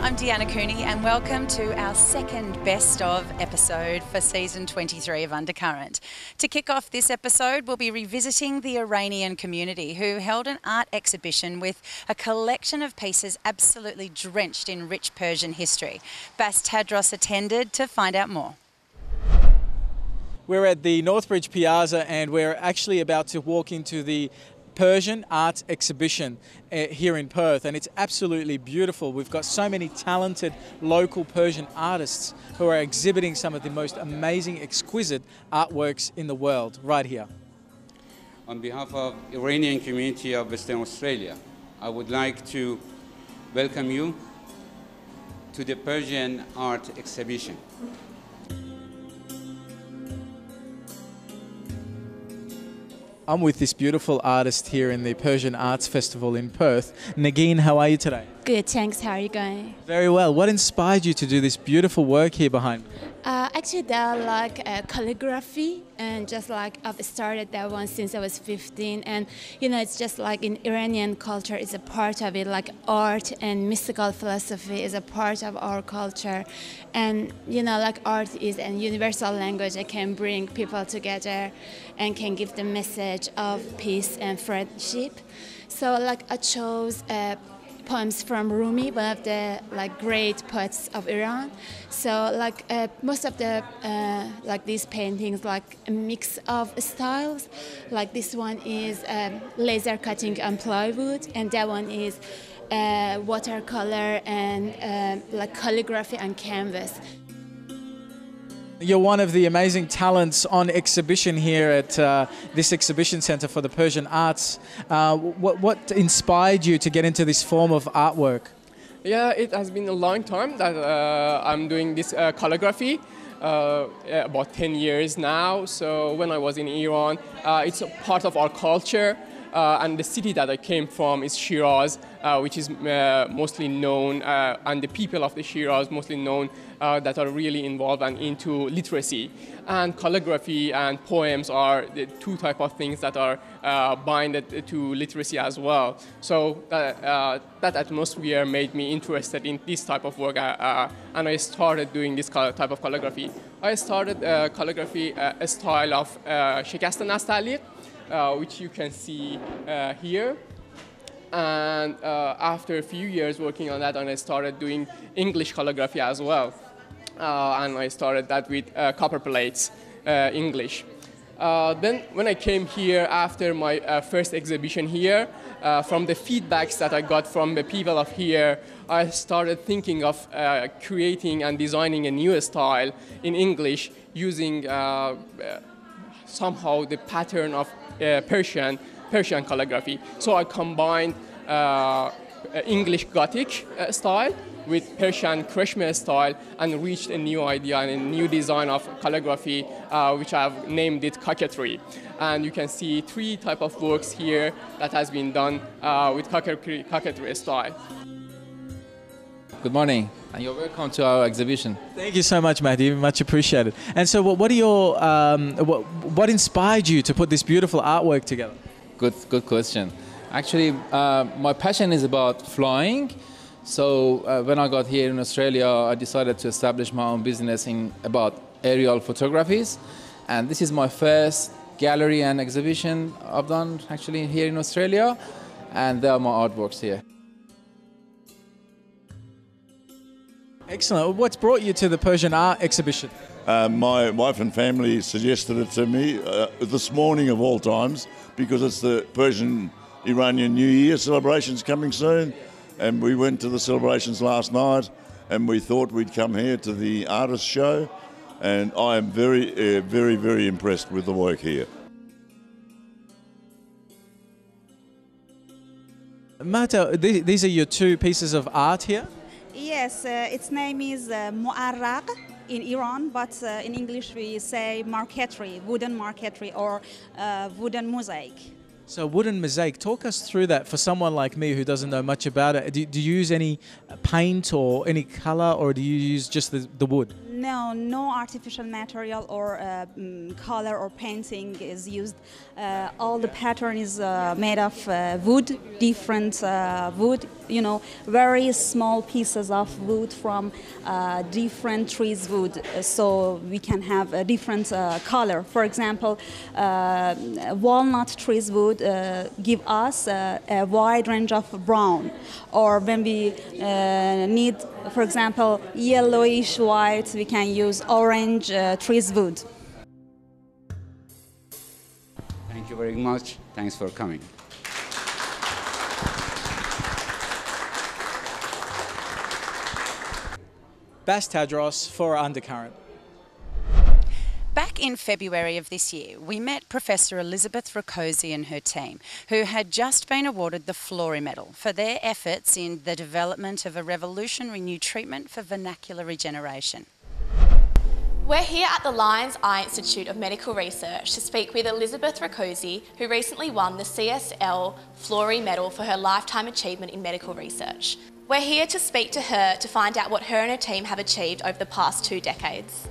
I'm Deanna Cooney and welcome to our second best of episode for season 23 of Undercurrent. To kick off this episode, we'll be revisiting the Iranian community who held an art exhibition with a collection of pieces absolutely drenched in rich Persian history. Bas Tadros attended to find out more. We're at the Northbridge Piazza and we're actually about to walk into the Persian art exhibition here in Perth, and it's absolutely beautiful. We've got so many talented local Persian artists who are exhibiting some of the most amazing, exquisite artworks in the world right here. On behalf of Iranian community of Western Australia, I would like to welcome you to the Persian art exhibition. I'm with this beautiful artist here in the Persian Arts Festival in Perth. Nagin, how are you today? Good, thanks. How are you going? Very well. What inspired you to do this beautiful work here behind me? Actually, they're like calligraphy, and just like I've started that one since I was 15. And you know, it's just like in Iranian culture, it's a part of it. Like art and mystical philosophy is a part of our culture, and you know, like art is a universal language that can bring people together and can give the message of peace and friendship. So, like I chose poems from Rumi, one of the like great poets of Iran. So like most of the like these paintings like a mix of styles. Like this one is laser cutting on plywood, and that one is watercolor and like calligraphy on canvas. You're one of the amazing talents on exhibition here at this exhibition centre for the Persian arts. What inspired you to get into this form of artwork? Yeah, it has been a long time that I'm doing this calligraphy, about 10 years now. So when I was in Iran, it's a part of our culture. And the city that I came from is Shiraz, which is mostly known, and the people of the Shiraz mostly known that are really involved and into literacy. And calligraphy and poems are the two type of things that are binded to literacy as well. So that atmosphere made me interested in this type of work, and I started doing this type of calligraphy. I started calligraphy a style of shikast nastaliq, which you can see here. And after a few years working on that, and I started doing English calligraphy as well. And I started that with copper plates, English. Then when I came here after my first exhibition here, from the feedbacks that I got from the people of here, I started thinking of creating and designing a new style in English using somehow the pattern of Persian calligraphy. So I combined English Gothic style with Persian Kreshme style and reached a new idea and a new design of calligraphy, which I've named it coquetry. And you can see three type of works here that has been done with coquetry style. Good morning, and you're welcome to our exhibition. Thank you so much, Mahdi. Much appreciated. And so, what are your what inspired you to put this beautiful artwork together? Good question. Actually, my passion is about flying. So when I got here in Australia, I decided to establish my own business in about aerial photographies, and this is my first gallery and exhibition I've done actually here in Australia, and there are my artworks here. Excellent. What's brought you to the Persian art exhibition? My wife and family suggested it to me this morning of all times, because it's the Persian-Iranian New Year celebrations coming soon, and we went to the celebrations last night, and we thought we'd come here to the artist show, and I am very impressed with the work here. Marta, these are your two pieces of art here? Yes, its name is Mu'arraq in Iran, but in English we say marquetry, wooden marquetry, or wooden mosaic. So wooden mosaic, talk us through that for someone like me who doesn't know much about it. Do you use any paint or any color, or do you use just the wood? No artificial material or color or painting is used. All the pattern is made of wood, different wood, very small pieces of wood from different trees wood, so we can have a different color. For example, walnut trees wood give us a wide range of brown, or when we need, for example, yellowish white, we can use orange trees wood. Thank you very much. Thanks for coming. Bas Tadros for Undercurrent. Back in February of this year, we met Professor Elizabeth Rakosi and her team, who had just been awarded the Florey Medal for their efforts in the development of a revolutionary new treatment for vernacular regeneration. We're here at the Lions Eye Institute of Medical Research to speak with Elizabeth Rakosi, who recently won the CSL Florey Medal for her lifetime achievement in medical research. We're here to speak to her to find out what her and her team have achieved over the past 2 decades.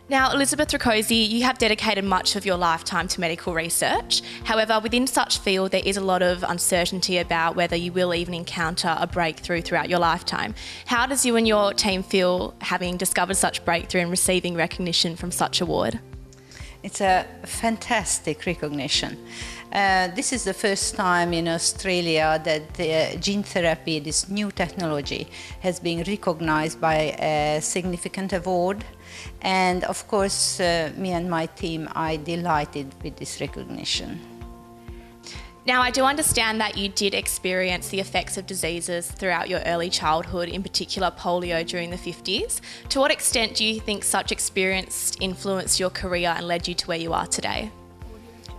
Now, Elizabeth Rakosi, you have dedicated much of your lifetime to medical research. However, within such field, there is a lot of uncertainty about whether you will even encounter a breakthrough throughout your lifetime. How does you and your team feel having discovered such breakthrough and receiving recognition from such award? It's a fantastic recognition. This is the first time in Australia that the gene therapy, this new technology, has been recognized by a significant award. And of course, me and my team are delighted with this recognition. Now, I do understand that you did experience the effects of diseases throughout your early childhood, in particular polio during the 50s. To what extent do you think such experience influenced your career and led you to where you are today?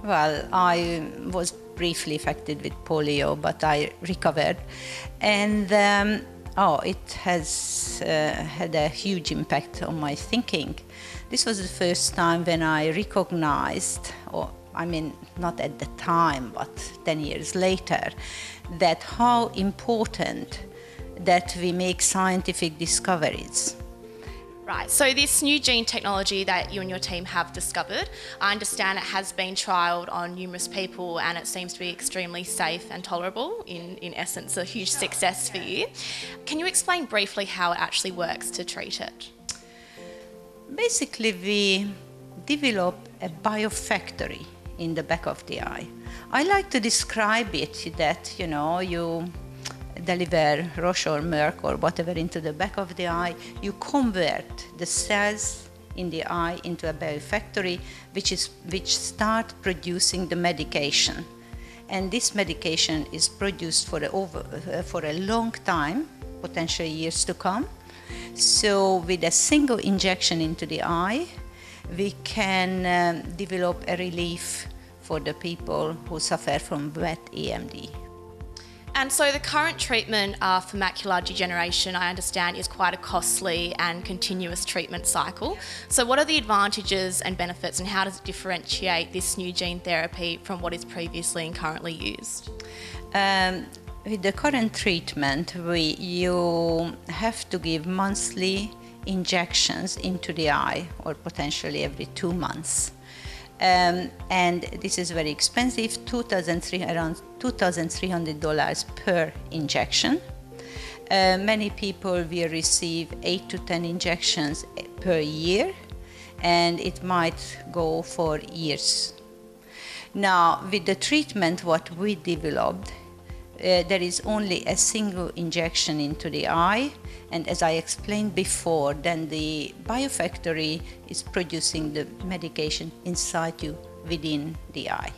Well, I was briefly affected with polio, but I recovered. And it has had a huge impact on my thinking. This was the first time when I recognized, not at the time, but 10 years later, that how important that we make scientific discoveries. Right, so this new gene technology that you and your team have discovered, I understand it has been trialled on numerous people and it seems to be extremely safe and tolerable, in essence a huge success for you. Can you explain briefly how it actually works to treat it? Basically, we develop a biofactory in the back of the eye. I like to describe it that, you deliver Roche or Merck or whatever into the back of the eye, you convert the cells in the eye into a biofactory which start producing the medication. And this medication is produced for a long time, potentially years to come. So with a single injection into the eye, we can develop a relief for the people who suffer from wet AMD. And so the current treatment for macular degeneration, I understand, is quite a costly and continuous treatment cycle. So what are the advantages and benefits, and how does it differentiate this new gene therapy from what is previously and currently used? With the current treatment, you have to give monthly injections into the eye, or potentially every 2 months. And this is very expensive, around $2,300 per injection. Many people will receive 8 to 10 injections per year, and it might go for years. Now, with the treatment what we developed, there is only a single injection into the eye, and as I explained before, then the biofactory is producing the medication inside you within the eye.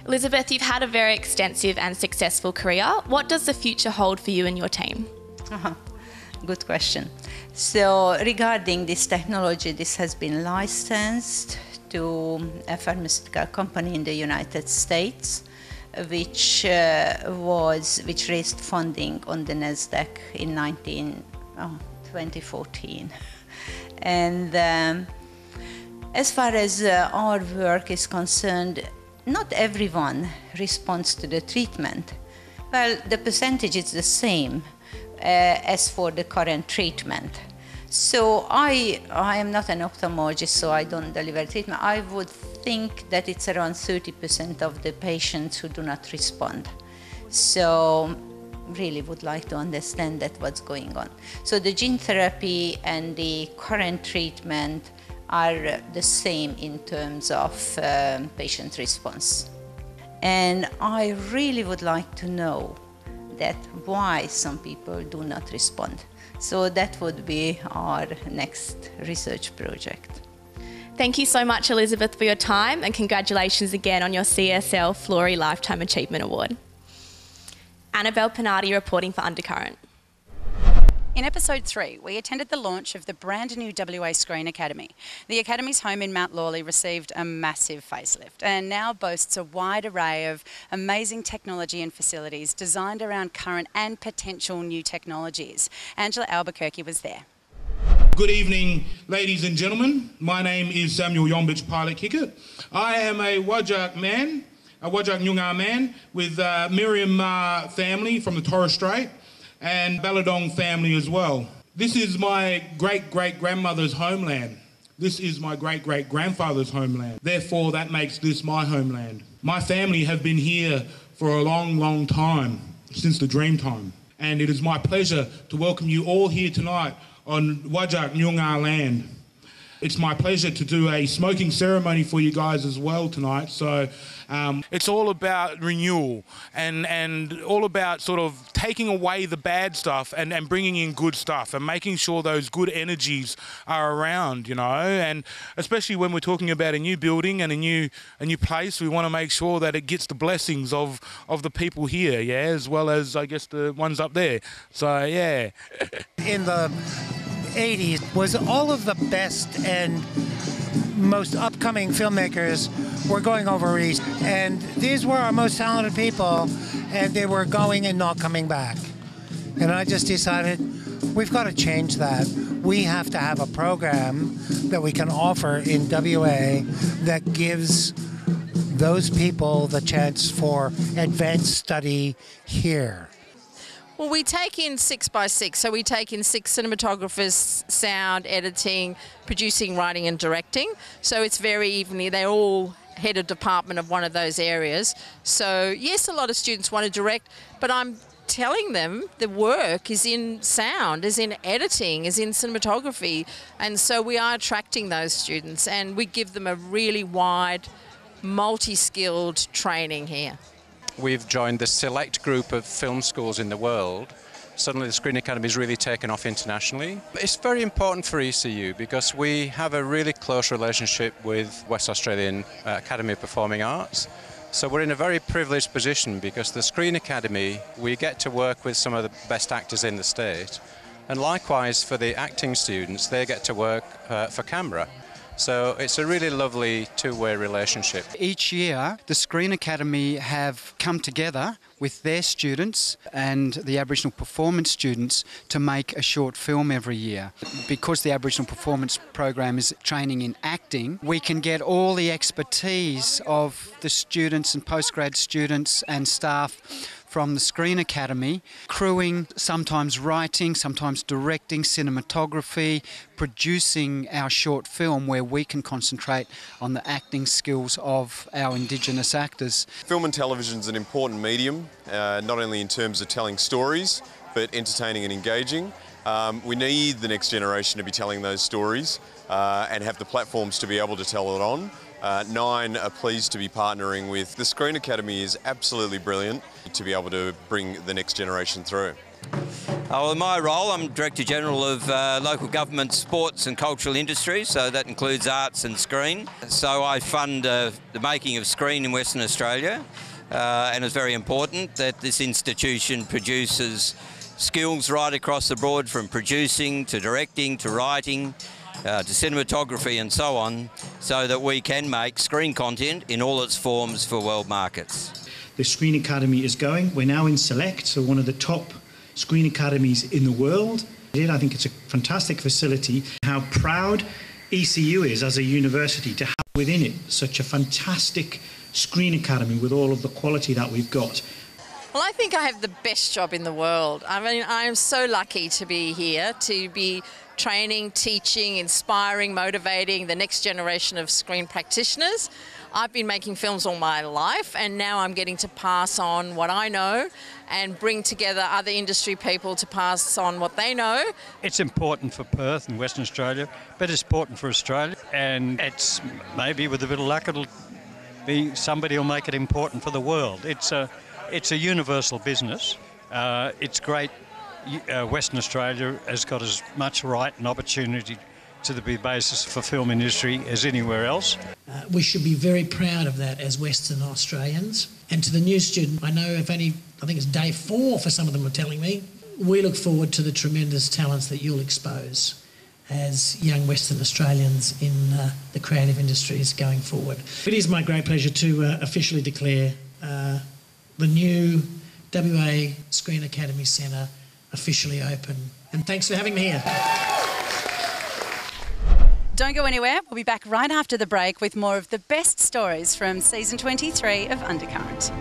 Elizabeth, you've had a very extensive and successful career. What does the future hold for you and your team? Good question. So regarding this technology, this has been licensed to a pharmaceutical company in the United States, which raised funding on the NASDAQ in 2014. And As far as our work is concerned, not everyone responds to the treatment. Well, the percentage is the same as for the current treatment. So I am not an ophthalmologist, so I don't deliver treatment. I would think that it's around 30% of the patients who do not respond. So really would like to understand that what's going on. So the gene therapy and the current treatment are the same in terms of patient response. And I really would like to know that why some people do not respond. So that would be our next research project. Thank you so much, Elizabeth, for your time, and congratulations again on your CSL Florey Lifetime Achievement Award. Annabelle Panardi reporting for Undercurrent. In episode 3, we attended the launch of the brand new WA Screen Academy. The Academy's home in Mount Lawley received a massive facelift and now boasts a wide array of amazing technology and facilities designed around current and potential new technologies. Angela Albuquerque was there. Good evening, ladies and gentlemen. My name is Samuel Yombich Pilot Kickett. I am a Whadjuk man, a Whadjuk Noongar man with Miriam family from the Torres Strait and Balladong family as well. This is my great-great-grandmother's homeland. This is my great-great-grandfather's homeland. Therefore, that makes this my homeland. My family have been here for a long, long time, since the dream time. And it is my pleasure to welcome you all here tonight on Whadjuk Noongar land. It's my pleasure to do a smoking ceremony for you guys as well tonight. So it's all about renewal and all about sort of taking away the bad stuff and bringing in good stuff and making sure those good energies are around, you know. And especially when we're talking about a new building and a new place, we want to make sure that it gets the blessings of the people here, yeah, as well as, I guess, the ones up there. So, yeah. In the 80s was all of the best and most upcoming filmmakers were going over east, and these were our most talented people, and they were going and not coming back. And I just decided we've got to change that. We have to have a program that we can offer in WA that gives those people the chance for advanced study here. Well, we take in 6 by 6, so we take in 6 cinematographers, sound, editing, producing, writing and directing. So it's very evenly, they're all head of department of one of those areas. So yes, a lot of students want to direct, but I'm telling them the work is in sound, is in editing, is in cinematography. And so we are attracting those students and we give them a really wide, multi-skilled training here. We've joined the select group of film schools in the world. Suddenly the Screen Academy has really taken off internationally. It's very important for ECU because we have a really close relationship with West Australian Academy of Performing Arts. So we're in a very privileged position because the Screen Academy, we get to work with some of the best actors in the state. And likewise for the acting students, they get to work for camera. So it's a really lovely two-way relationship. Each year, the Screen Academy have come together with their students and the Aboriginal performance students to make a short film every year. Because the Aboriginal performance program is training in acting, we can get all the expertise of the students and postgrad students and staff from the Screen Academy, crewing, sometimes writing, sometimes directing, cinematography, producing our short film where we can concentrate on the acting skills of our Indigenous actors. Film and television is an important medium, not only in terms of telling stories, but entertaining and engaging. We need the next generation to be telling those stories and have the platforms to be able to tell it on. Nine are pleased to be partnering with the Screen Academy. Is absolutely brilliant to be able to bring the next generation through. Well, in my role, I'm Director General of Local Government Sports and Cultural Industries, so that includes arts and screen. So I fund the making of screen in Western Australia, and it's very important that this institution produces skills right across the board, from producing to directing to writing, to cinematography and so on, so that we can make screen content in all its forms for world markets. The Screen Academy is going. We're now in Select, so one of the top screen academies in the world. I think it's a fantastic facility. How proud ECU is as a university, to have within it such a fantastic screen academy with all of the quality that we've got. Well, I think I have the best job in the world. I mean, I am so lucky to be here, to be training, teaching, inspiring, motivating the next generation of screen practitioners. I've been making films all my life, and now I'm getting to pass on what I know and bring together other industry people to pass on what they know. It's important for Perth and Western Australia, but it's important for Australia, and it's maybe with a bit of luck it'll be somebody will make it important for the world. It's a universal business. It's great. Western Australia has got as much right and opportunity to be the basis for film industry as anywhere else. We should be very proud of that as Western Australians. And to the new student, I know I think it's day 4 for some of them are telling me, we look forward to the tremendous talents that you'll expose as young Western Australians in the creative industries going forward. It is my great pleasure to officially declare the new WA Screen Academy Centre officially open. And thanks for having me here. Don't go anywhere. We'll be back right after the break with more of the best stories from season 23 of Undercurrent.